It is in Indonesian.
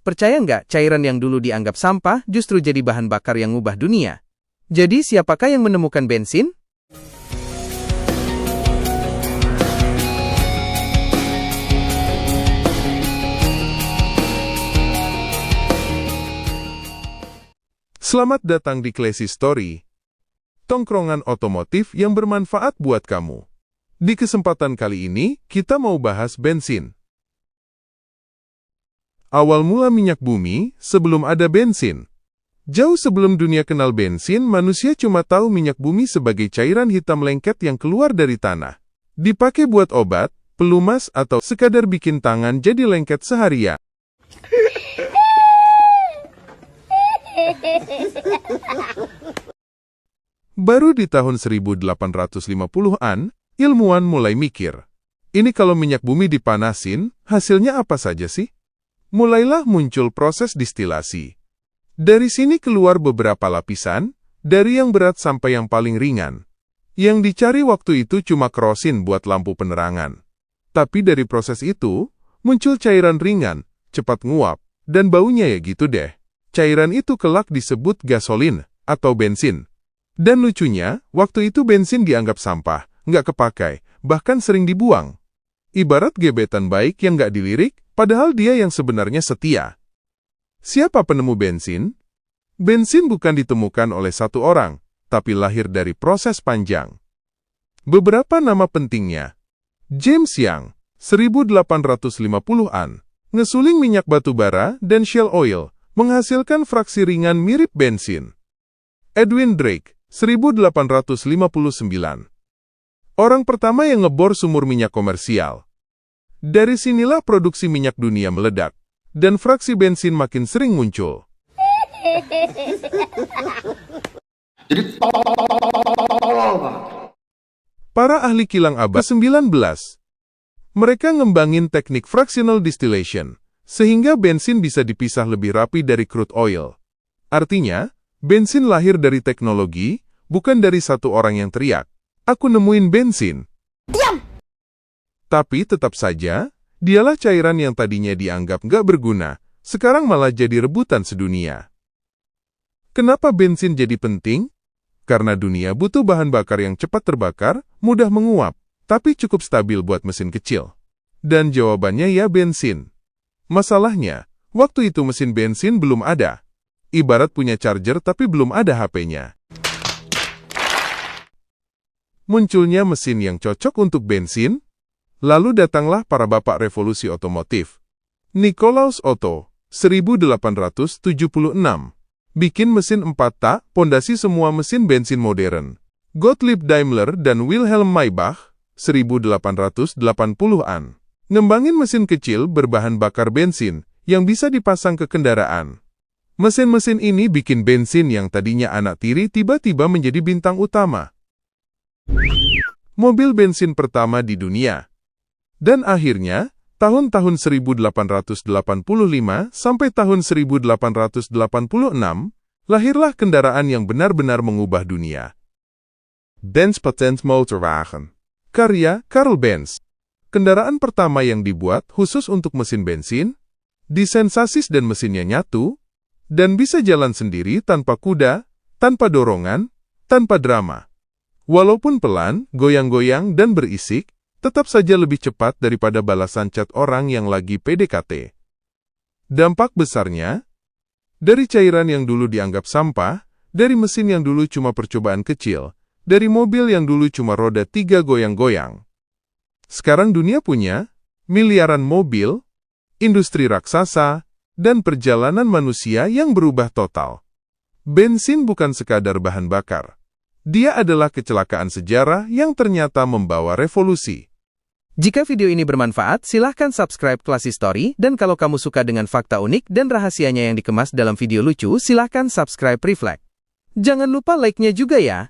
Percaya nggak, cairan yang dulu dianggap sampah justru jadi bahan bakar yang ngubah dunia? Jadi siapakah yang menemukan bensin? Selamat datang di Classy Story, tongkrongan otomotif yang bermanfaat buat kamu. Di kesempatan kali ini, kita mau bahas bensin. Awal mula minyak bumi sebelum ada bensin. Jauh sebelum dunia kenal bensin, manusia cuma tahu minyak bumi sebagai cairan hitam lengket yang keluar dari tanah. Dipakai buat obat, pelumas, atau sekadar bikin tangan jadi lengket seharian. Baru di tahun 1850-an, ilmuwan mulai mikir, ini kalau minyak bumi dipanasin, hasilnya apa saja sih? Mulailah muncul proses distilasi. Dari sini keluar beberapa lapisan, dari yang berat sampai yang paling ringan. Yang dicari waktu itu cuma kerosin buat lampu penerangan. Tapi dari proses itu, muncul cairan ringan, cepat nguap, dan baunya ya gitu deh. Cairan itu kelak disebut gasolin atau bensin. Dan lucunya, waktu itu bensin dianggap sampah, nggak kepakai, bahkan sering dibuang. Ibarat gebetan baik yang nggak dilirik, padahal dia yang sebenarnya setia. Siapa penemu bensin? Bensin bukan ditemukan oleh satu orang, tapi lahir dari proses panjang. Beberapa nama pentingnya. James Young, 1850-an, ngesuling minyak batu bara dan shale oil, menghasilkan fraksi ringan mirip bensin. Edwin Drake, 1859. Orang pertama yang ngebor sumur minyak komersial. Dari sinilah produksi minyak dunia meledak, dan fraksi bensin makin sering muncul. Jadi Para ahli kilang abad ke-19. Mereka ngembangin teknik fractional distillation, sehingga bensin bisa dipisah lebih rapi dari crude oil. Artinya, bensin lahir dari teknologi, bukan dari satu orang yang teriak, "Aku nemuin bensin." Diam! Tapi tetap saja, dialah cairan yang tadinya dianggap nggak berguna, sekarang malah jadi rebutan sedunia. Kenapa bensin jadi penting? Karena dunia butuh bahan bakar yang cepat terbakar, mudah menguap, tapi cukup stabil buat mesin kecil. Dan jawabannya ya bensin. Masalahnya, waktu itu mesin bensin belum ada. Ibarat punya charger tapi belum ada HP-nya. Munculnya mesin yang cocok untuk bensin, lalu datanglah para bapak revolusi otomotif. Nikolaus Otto, 1876, bikin mesin 4 tak, pondasi semua mesin bensin modern. Gottlieb Daimler dan Wilhelm Maybach, 1880-an, ngembangin mesin kecil berbahan bakar bensin yang bisa dipasang ke kendaraan. Mesin-mesin ini bikin bensin yang tadinya anak tiri tiba-tiba menjadi bintang utama. Mobil bensin pertama di dunia. Dan akhirnya, tahun-tahun 1885 sampai tahun 1886, lahirlah kendaraan yang benar-benar mengubah dunia. Benz Patent Motorwagen, karya Karl Benz. Kendaraan pertama yang dibuat khusus untuk mesin bensin, desain sasis dan mesinnya nyatu, dan bisa jalan sendiri tanpa kuda, tanpa dorongan, tanpa drama. Walaupun pelan, goyang-goyang, dan berisik, tetap saja lebih cepat daripada balasan chat orang yang lagi PDKT. Dampak besarnya, dari cairan yang dulu dianggap sampah, dari mesin yang dulu cuma percobaan kecil, dari mobil yang dulu cuma roda 3 goyang-goyang. Sekarang dunia punya miliaran mobil, industri raksasa, dan perjalanan manusia yang berubah total. Bensin bukan sekadar bahan bakar. Dia adalah kecelakaan sejarah yang ternyata membawa revolusi. Jika video ini bermanfaat, silahkan subscribe Classy Story, dan kalau kamu suka dengan fakta unik dan rahasianya yang dikemas dalam video lucu, silahkan subscribe Reflect. Jangan lupa like-nya juga ya.